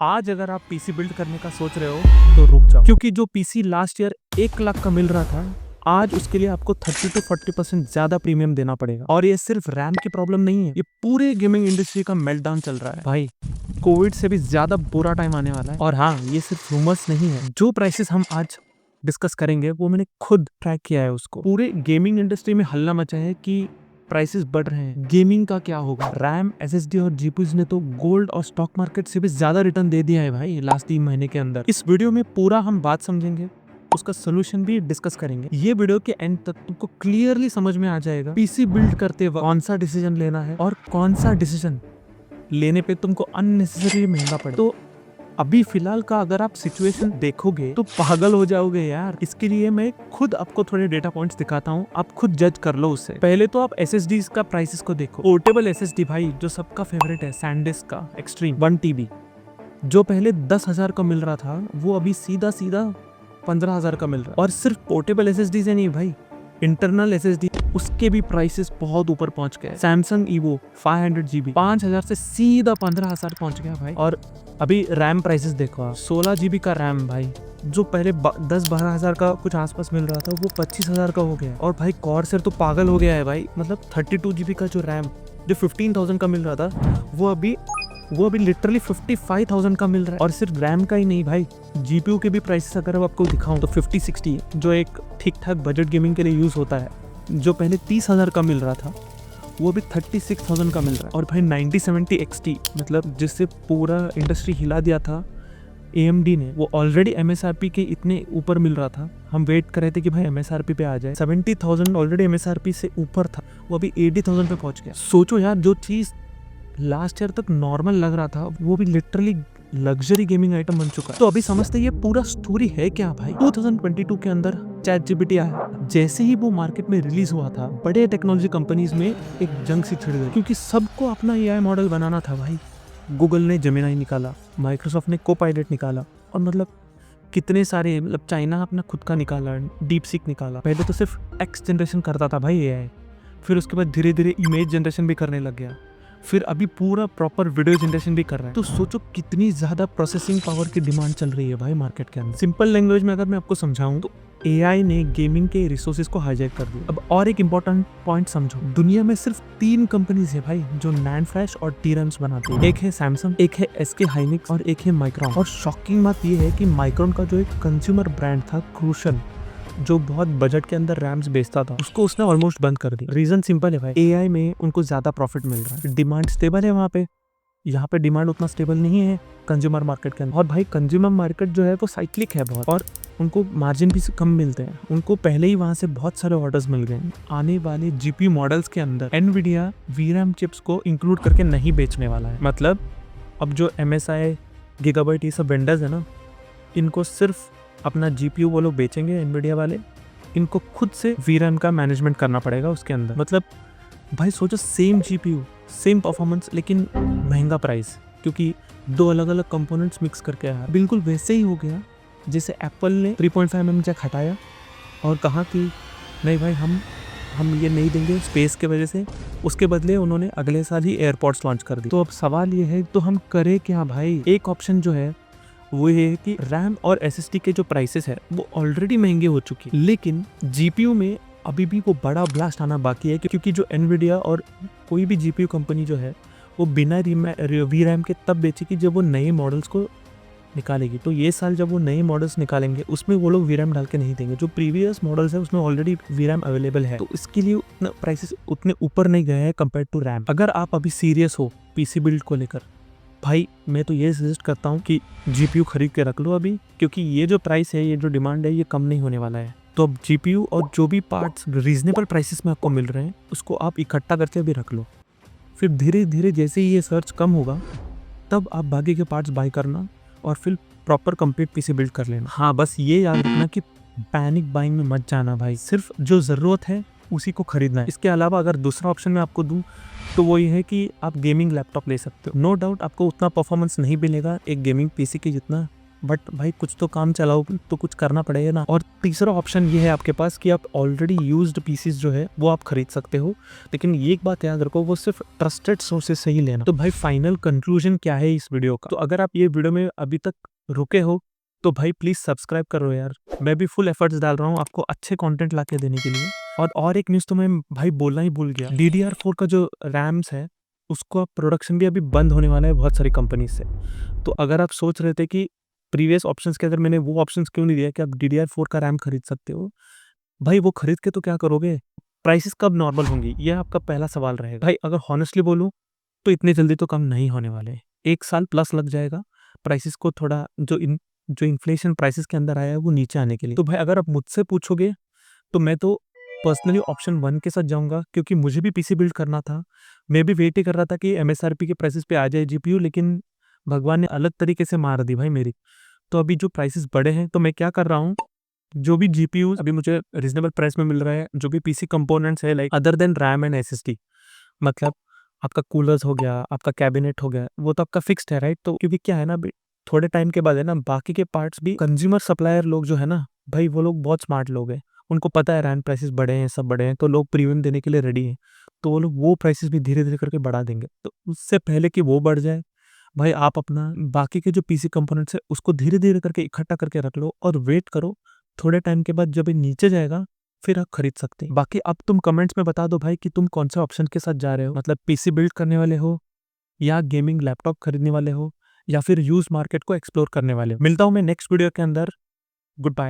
आज अगर आप पीसी बिल्ड करने का सोच रहे हो तो रुक जाओ, क्योंकि जो पीसी लास्ट ईयर 1 लाख का मिल रहा था आज उसके लिए आपको 30 to 40% ज्यादा प्रीमियम देना पड़ेगा। और ये सिर्फ रैम की प्रॉब्लम नहीं है, ये पूरे गेमिंग इंडस्ट्री का मेल्टडाउन चल रहा है भाई। कोविड से भी ज्यादा बुरा टाइम आने वाला है। और हाँ, ये सिर्फ रूमर्स नहीं है, जो प्राइसेस हम आज डिस्कस करेंगे वो मैंने खुद ट्रैक किया है। उसको पूरे गेमिंग इंडस्ट्री में हल्ला मचा है कि प्राइसेस बढ़ रहे हैं, गेमिंग का क्या होगा। रैम, एसएसडी और जीपीयूज ने तो गोल्ड और स्टॉक मार्केट से भी ज्यादा रिटर्न दे दिया है भाई लास्ट 3 महीने के अंदर। इस वीडियो में पूरा हम बात समझेंगे, उसका सोल्यूशन भी डिस्कस करेंगे। ये वीडियो के एंड तक तुमको क्लियरली समझ में आ जाएगा पीसी बिल्ड करते वक्त कौन सा डिसीजन लेना है और कौन सा डिसीजन लेने पे तुमको अननेसेसरी महंगा पड़े। तो अभी फिलहाल का अगर आप सिचुएशन देखोगे तो पागल हो जाओगे यार। इसके लिए मैं खुद आपको थोड़े डेटा पॉइंट्स दिखाता हूँ, आप खुद जज कर लो उससे। पहले तो आप एसएसडी का प्राइसेस को देखो। पोर्टेबल एसएसडी भाई जो सबका फेवरेट है, सैनडिस्क का एक्सट्रीम 1 TB जो पहले 10,000 का मिल रहा था वो अभी सीधा 15,000 का मिल रहा है। और सिर्फ पोर्टेबल एसएसडी से नहीं भाई, इंटरनल एसएसडी उसके भी प्राइसेस बहुत ऊपर पहुंच गए। सैमसंग ईवो 500 GB 5,000 से सीधा 15,000 पहुंच गया भाई। और अभी रैम प्राइसेस देखो आप, 16 GB का रैम भाई जो पहले 10-12,000 का कुछ आसपास मिल रहा था वो 25,000 का हो गया। और भाई कॉर्सर तो पागल हो गया है भाई, मतलब 32 GB का जो रैम जो 15,000 का मिल रहा था वो अभी लिटरली 55,000 का मिल रहा है। और सिर्फ रैम का ही नहीं भाई, जीपीयू के भी प्राइसेस अगर मैं आपको दिखाऊं तो 5060 जो एक ठीक ठाक बजट गेमिंग के लिए यूज होता है, जो पहले 30,000 का मिल रहा था वो भी 36,000 का मिल रहा है। और भाई 9070 XT मतलब जिससे पूरा इंडस्ट्री हिला दिया था AMD ने, वो ऑलरेडी MSRP के इतने ऊपर मिल रहा था। हम वेट कर रहे थे कि भाई MSRP पे आ जाए। 70,000 ऑलरेडी MSRP से ऊपर था, वो अभी 80,000 पे पहुंच गया। सोचो यार, जो चीज लास्ट ईयर तक नॉर्मल लग रहा था वो भी लिटरली लग्जरी गेमिंग आइटम बन चुका है। तो अभी समझते ये पूरा स्टोरी है क्या भाई। 2022 के अंदर ChatGPT आया। जैसे ही वो मार्केट में रिलीज हुआ था, बड़े टेक्नोलॉजी कंपनीज में एक जंग सी छिड़ गई, क्योंकि सबको अपना AI मॉडल बनाना था भाई। गूगल ने जेमिनाई निकाला, माइक्रोसॉफ्ट ने कोपायलट निकाला, और मतलब कितने सारे, मतलब चाइना अपना खुद का निकाला, डीपसीक निकाला। पहले तो सिर्फ X जनरेशन करता था भाई AI, फिर उसके बाद धीरे धीरे इमेज जनरेशन भी करने लग गया, फिर अभी पूरा प्रॉपर वीडियो जनरेशन भी कर रहा है। तो सोचो कितनी ज्यादा प्रोसेसिंग पावर की डिमांड चल रही है भाई मार्केट के अंदर। सिंपल लैंग्वेज में अगर मैं आपको समझाऊं तो AI ने गेमिंग के रिसोर्सेज को हाईजैक कर दिया। अब और एक इंपॉर्टेंट पॉइंट समझो, दुनिया में सिर्फ 3 कंपनीज है भाई जो NAND फ्लैश और DRAMs बनाती है। एक है सैमसंग, एक है SK हाइनिक्स और एक है माइक्रॉन। और शॉकिंग बात यह है कि माइक्रॉन का जो एक कंज्यूमर ब्रांड था क्रूशन, जो बहुत बजट के अंदर रैम्स बेचता था, उसको उसने ऑलमोस्ट बंद कर दिया। रीजन सिंपल है भाई, AI में उनको ज्यादा प्रॉफिट मिल रहा है, डिमांड स्टेबल है वहाँ पे। यहाँ पे डिमांड उतना स्टेबल नहीं है कंज्यूमर मार्केट के अंदर। और भाई कंज्यूमर मार्केट जो है वो साइक्लिक है बहुत, और उनको मार्जिन भी कम मिलते हैं। उनको पहले ही वहाँ से बहुत सारे ऑर्डर्स मिल गए। आने वाले GPU मॉडल्स के अंदर NVIDIA VRAM चिप्स को इंक्लूड करके नहीं बेचने वाला है। मतलब अब जो MSI, गीगाबाइट, ये सब वेंडर्स है ना, इनको सिर्फ अपना GPU वो लोग बेचेंगे NVIDIA वाले, इनको खुद से VRAM का मैनेजमेंट करना पड़ेगा उसके अंदर। मतलब भाई सोचो, सेम GPU सेम परफॉर्मेंस लेकिन महंगा प्राइस, क्योंकि 2 अलग अलग कंपोनेंट्स मिक्स करके आया। बिल्कुल वैसे ही हो गया जैसे एप्पल ने 3.5mm जैक हटाया और कहा कि नहीं भाई हम ये नहीं देंगे स्पेस के वजह से, उसके बदले उन्होंने अगले साल ही एयरपॉड्स लॉन्च कर दी। तो अब सवाल ये है, तो हम करें क्या भाई। एक ऑप्शन जो है वो ये है कि रैम और SSD के जो प्राइसेस है वो ऑलरेडी महंगे हो चुके हैं, लेकिन GPU में अभी भी वो बड़ा ब्लास्ट आना बाकी है, क्योंकि जो NVIDIA और कोई भी GPU कंपनी जो है वो बिना VRAM के तब बेचेगी जब वो नए मॉडल्स को निकालेगी। तो ये साल जब वो नए मॉडल्स निकालेंगे उसमें वो लोग VRAM डाल के नहीं देंगे। जो प्रीवियस मॉडल्स है उसमें ऑलरेडी VRAM अवेलेबल है, तो इसके लिए प्राइसेस उतने ऊपर नहीं गए हैं कंपेयर टू रैम। अगर आप अभी सीरियस हो पीसी बिल्ड को लेकर, भाई मैं तो ये सजेस्ट करता हूँ कि GPU खरीद के रख लो अभी, क्योंकि ये जो प्राइस है, ये जो डिमांड है, ये कम नहीं होने वाला है। तो अब GPU और जो भी पार्ट्स रीजनेबल प्राइसेस में आपको मिल रहे हैं उसको आप इकट्ठा करके अभी रख लो। फिर धीरे धीरे जैसे ही ये सर्च कम होगा तब आप बाकी के पार्ट्स बाय करना और फिर प्रॉपर कंप्लीट पीसी बिल्ड कर लेना। हाँ, बस ये याद रखना कि पैनिक बाइंग में मत जाना भाई, सिर्फ जो ज़रूरत है उसी को खरीदना है। इसके अलावा अगर दूसरा ऑप्शन मैं आपको दूँ तो वो ये है कि आप गेमिंग लैपटॉप ले सकते हो। नो डाउट आपको उतना परफॉर्मेंस नहीं मिलेगा एक गेमिंग पीसी के जितना, बट भाई कुछ तो काम चलाओ तो कुछ करना पड़ेगा ना। और तीसरा ऑप्शन ये है आपके पास कि आप ऑलरेडी यूज्ड पीसीज जो है वो आप खरीद सकते हो, लेकिन ये एक बात याद रखो, वो सिर्फ ट्रस्टेड सोर्सेस से ही लेना। तो भाई फाइनल कंक्लूजन क्या है इस वीडियो का? तो अगर आप ये वीडियो में अभी तक रुके हो तो भाई प्लीज सब्सक्राइब करो यार, मैं भी फुल एफर्ट्स डाल रहा हूँ आपको अच्छे कंटेंट लाके देने के लिए। और एक न्यूज़ तो मैं भाई बोलना ही भूल गया, DDR4 का जो रैम्स है उसका प्रोडक्शन भी अभी बंद होने वाला है बहुत सारी कंपनी से। तो अगर आप सोच रहे थे कि प्रीवियस ऑप्शंस के अंदर मैंने वो ऑप्शंस क्यों नहीं दिया कि आप DDR4 का रैम खरीद सकते हो, भाई वो खरीद के तो क्या करोगे? प्राइसेस कब नॉर्मल होंगी, ये आपका पहला सवाल रहेगा। भाई अगर हॉनेस्टली बोलूं तो इतनी जल्दी तो कम नहीं होने वाले, 1 साल प्लस लग जाएगा प्राइसेस को थोड़ा जो इन्फ्लेशन प्राइसेस के अंदर आया है वो नीचे आने के लिए। तो भाई अगर आप मुझसे पूछोगे तो मैं तो पर्सनली ऑप्शन 1 के साथ जाऊंगा, क्योंकि मुझे भी पीसी बिल्ड करना था। मैं भी वेट ही कर रहा था कि MSRP के प्राइसेस पे आ जाए जीपीयू, लेकिन भगवान ने अलग तरीके से मार दी भाई मेरी। तो अभी जो प्राइसेस बढ़े हैं तो मैं क्या कर रहा हूँ, जो भी जीपीयू अभी मुझे रीजनेबल प्राइस में मिल रहा है, जो भी पीसी कंपोनेंट्स है like other than RAM and SSD, मतलब आपका कूलर्स हो गया, आपका कैबिनेट हो गया, वो तो आपका फिक्स्ड है राइट। तो क्योंकि क्या है ना अभी थोड़े टाइम के बाद है ना बाकी के पार्ट्स भी कंज्यूमर सप्लायर लोग जो है ना भाई, वो लोग बहुत स्मार्ट लोग हैं, उनको पता है रैम प्राइसेस बढ़े हैं, सब बढ़े हैं, तो लोग प्रीमियम देने के लिए रेडी हैं। तो वो लोग वो प्राइसेस भी धीरे धीरे करके बढ़ा देंगे। तो उससे पहले कि वो बढ़ जाए भाई, आप अपना बाकी के जो पीसी कंपोनेंट्स है उसको धीरे धीरे करके इकट्ठा करके रख लो और वेट करो, थोड़े टाइम के बाद जब ये नीचे जाएगा फिर आप खरीद सकते हैं। बाकी अब तुम कमेंट्स में बता दो भाई कि तुम कौन सा ऑप्शन के साथ जा रहे हो, मतलब पीसी बिल्ड करने वाले हो या गेमिंग लैपटॉप खरीदने वाले हो या फिर यूज मार्केट को एक्सप्लोर करने वाले हो। मिलता हूं मैं नेक्स्ट वीडियो के अंदर। Good bye.